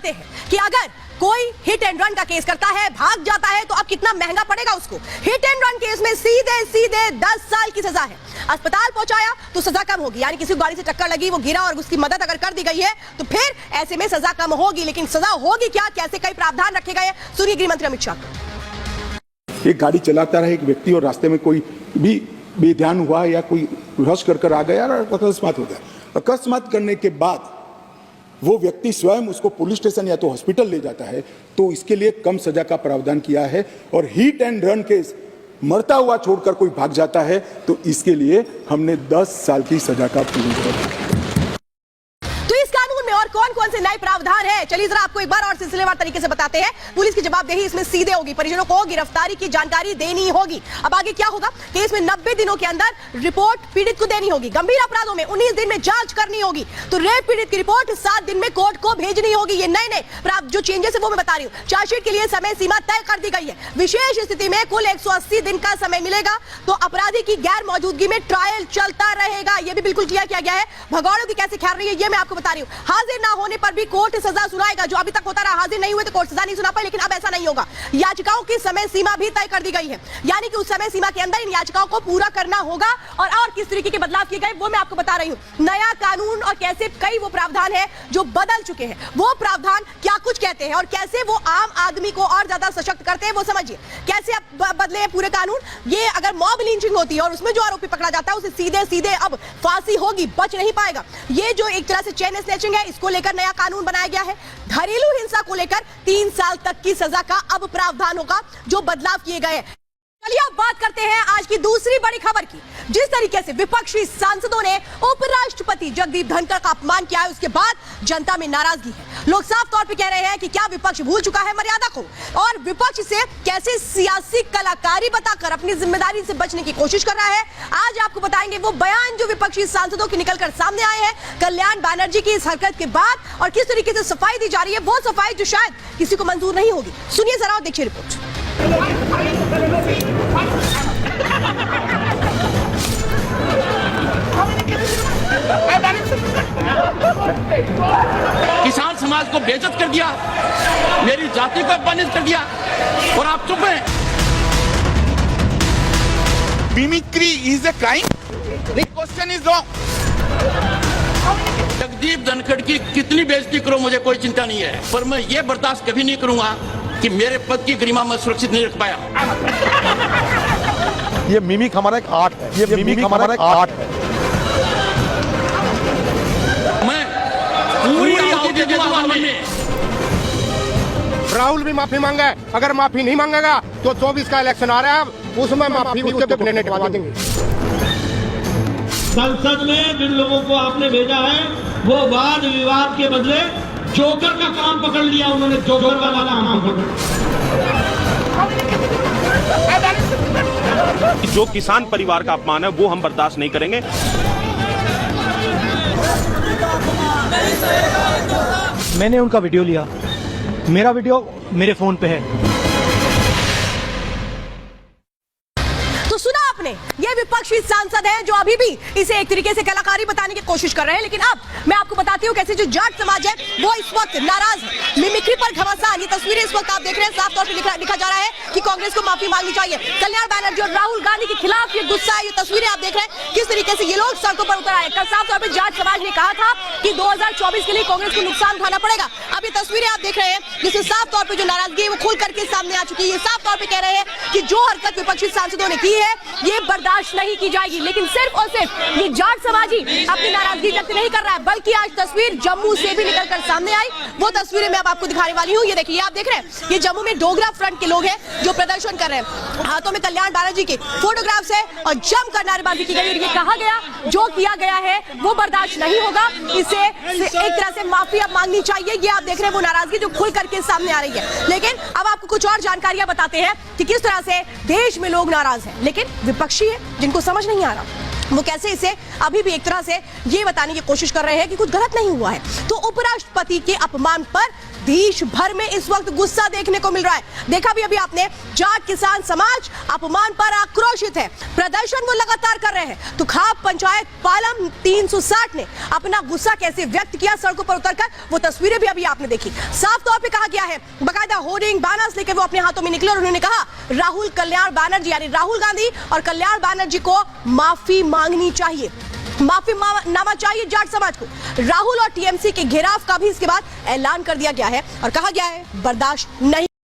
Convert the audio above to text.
बताते हैं कि अगर कोई हिट एंड रन का केस करता है, भाग जाता है, तो अब कितना महंगा पड़ेगा उसको। हिट एंड रन केस में सीधे 10 साल की सजा है। अस्पताल पहुंचाया तो सजा कम होगी, यानी किसी गाड़ी से टक्कर लगी, वो गिरा और उसकी मदद अगर कर दी गई है तो फिर ऐसे में सजा कम होगी। लेकिन सजा होगी क्या, कैसे कई प्रावधान रखे गए, सुनिए गृह मंत्री अमित शाह। एक गाड़ी चलाता रहे एक व्यक्ति और रास्ते में कोई भी बेध्यान हुआ या कोई रश कर आ गया और अकस्मात हो गया। अकस्मात करने के बाद वो व्यक्ति स्वयं उसको पुलिस स्टेशन या तो हॉस्पिटल ले जाता है, तो इसके लिए कम सजा का प्रावधान किया है। और हिट एंड रन केस मरता हुआ छोड़कर कोई भाग जाता है तो इसके लिए हमने 10 साल की सजा का प्रावधान किया। तो इस कानून में और कौन-कौन से नए प्रावधान है, चलिए जरा आपको एक बार और सिलसिलेवार तरीके से बताते हैं। पुलिस की जवाबदेही इसमें सीधे होगी, परिजनों को गिरफ्तारी की जानकारी देनी होगी। अब आगे क्या होगा, केस में 90 दिनों के अंदर रिपोर्ट पीड़ित को देनी होगी। गंभीर अपराधों में 19 दिन में जांच करनी होगी। तो रेप पीड़ित की रिपोर्ट 7 दिन में कोर्ट को भेजनी होगी। ये नए जो चेंजेस है वो मैं बता रही हूँ। चार्जशीट के लिए समय सीमा तय कर दी गई है। विशेष स्थिति में कुल 180 दिन का समय मिलेगा। तो अपराधी की गैर मौजूदगी में ट्रायल चलता रहेगा, ये भी बिल्कुल क्लियर किया गया है। भगौड़ों की कैसे ख्याल रही है ये मैं आपको बता रही हूँ। हाजिर ना होने पर भी कोर्ट सजा सुनाएगा, जो अभी तक होता रहा। हाजिर नहीं हुए तो कोर्ट सजा नहीं सुना पाई, लेकिन अब ऐसा नहीं होगा। याचिकाओं की समय सीमा भी तय कर दी गई है, यानी कि उस समय सीमा के अंदर इन याचिकाओं को पूरा करना होगा। और किस तरीके के बदलाव किए गए वो मैं आपको बता रही हूँ। नया कानून और कैसे कई वो प्रावधान है जो बदल चुके हैं, वो प्रावधान क्या कुछ कहते हैं और कैसे वो आम आदमी को और ज्यादा सशक्त करते हैं, वो समझिए। कैसे अब बदले हैं पूरे कानून। ये अगर मॉब लिंचिंग होती है और उसमें जो आरोपी पकड़ा जाता है उसे सीधे अब फांसी होगी, बच नहीं पाएगा। ये जो एक तरह से चेन स्नैचिंग है, इसको लेकर नया कानून बनाया गया है। घरेलू हिंसा को लेकर 3 साल तक की सजा का अब प्रावधान होगा, जो बदलाव किए गए हैं। चलिए अब बात करते हैं आज की दूसरी बड़ी खबर की। जिस तरीके से विपक्षी सांसदों ने उपराष्ट्रपति जगदीप धनखड़ का अपमान किया है, उसके बाद जनता में नाराजगी है। लोग साफ तौर पे कह रहे हैं कि क्या विपक्ष भूल चुका है मर्यादा को, और विपक्ष से कैसे सियासी कलाकारी बताकर अपनी जिम्मेदारी से बचने की कोशिश कर रहा है। आज आपको बताएंगे वो बयान जो विपक्षी सांसदों के निकलकर सामने आए हैं कल्याण बनर्जी की इस हरकत के बाद, और किस तरीके से सफाई दी जा रही है, वो सफाई जो शायद किसी को मंजूर नहीं होगी। सुनिए जरा और देखिए रिपोर्ट। किसान समाज को बेइज्जत कर दिया, मेरी जाति को अपमानित कर दिया, और आप चुप हैं। Mimicry is a crime. The question is wrong. Jagdeep Dhankhar की कितनी बेइज्जती करो मुझे कोई चिंता नहीं है, पर मैं ये बर्दाश्त कभी नहीं करूंगा कि मेरे पद की गरिमा मैं सुरक्षित नहीं रख पाया। ये मिमिक हमारा एक आर्ट है, ये मिमिक हमारा एक आर्ट है। मैं पूरी आहुति दूंगा अमन में। राहुल भी माफी मांगा है, अगर माफी नहीं मांगेगा तो 24 का इलेक्शन आ रहा है, उसमें माफी उसके डेफिनेट करवा देंगे। संसद में जिन लोगों को आपने भेजा है वो वाद विवाद के बदले जोकर का काम पकड़ लिया, उन्होंने जोकर वाला काम पकड़। जो किसान परिवार का अपमान है वो हम बर्दाश्त नहीं करेंगे। मैंने उनका वीडियो लिया, मेरा वीडियो मेरे फोन पे है। तो सुना आपने, ये विपक्षी सांसद हैं जो अभी भी इसे एक तरीके से कलाकारी बताने की कोशिश कर रहे हैं। लेकिन अब मैं आपको बताती हूँ कैसे जो जाट समाज है वो इस वक्त नाराज है। मिमिक्री पर घमासान, ये तस्वीरें इस वक्त आप देख रहे हैं, साफ तौर पे लिखा जा रहा है कि कांग्रेस को माफी मांगनी चाहिए। कल्याण बनर्जी और राहुल गांधी के खिलाफ ये गुस्सा है। ये तस्वीरें आप देख रहे हैं किस तरीके से ये लोग सड़कों पर उतर आए। कल साफ तौर पर जाट समाज ने कहा था कि 2024 के लिए कांग्रेस को नुकसान उठाना पड़ेगा। अब ये तस्वीरें आप देख रहे हैं जिससे साफ तौर पर जो नाराजगी है वो खुल करके सामने आ चुकी है। ये साफ तौर पर कह रहे हैं कि जो हरकत विपक्षी सांसदों ने की है ये बर्दाश्त नहीं की जाएगी। लेकिन सिर्फ और सिर्फ ये जाट समाज ही अपनी नाराजगी व्यक्त नहीं कर रहा है, बल्कि आज तस्वीर जम्मू से भी निकलकर सामने आई। वो तस्वीरें मैं अब आपको दिखाने वाली हूँ। ये देखिए, आप देख रहे हैं ये जम्मू में डोगरा फ्रंट के लोग हैं जो प्रदर्शन कर रहे हैं। हाथों में कल्याण बनर्जी के फोटोग्राफ्स है और जमकर नारेबाजी की गई। और ये कहा गया जो किया गया है वो बर्दाश्त नहीं होगा, इसे एक तरह से माफी अब मांगनी चाहिए। ये आप देख रहे हैं वो नाराजगी जो खुल करके सामने आ रही है। लेकिन अब आपको कुछ और जानकारियां बताते हैं कि किस तरह से देश में लोग नाराज हैं, लेकिन विपक्षी है जिनको समझ नहीं आ रहा वो कैसे इसे अभी भी एक तरह से ये बताने की कोशिश कर रहे हैं कि कुछ गलत नहीं हुआ है। तो उपराष्ट्रपति के अपमान पर देश भर में इस वक्त गुस्सा देखने को मिल रहा है। देखा भी अभी आपने, जाट किसान समाज अपमान पर आक्रोशित है, प्रदर्शन वो लगातार कर रहे हैं। तो खाप पंचायत पालम 360 ने अपना गुस्सा कैसे व्यक्त किया सड़कों पर उतरकर, वो तस्वीरें भी अभी आपने देखी। साफ तौर पे कहा गया है, बकायदा होर्डिंग बैनर्स लेकर वो अपने हाथों में निकले और उन्होंने कहा राहुल कल्याण बैनर्जी यानी राहुल गांधी और कल्याण बैनर्जी को माफी मांगनी चाहिए, माफीनामा चाहिए जाट समाज को। राहुल और टीएमसी के घेराव का भी इसके बाद ऐलान कर दिया गया है और कहा गया है बर्दाश्त नहीं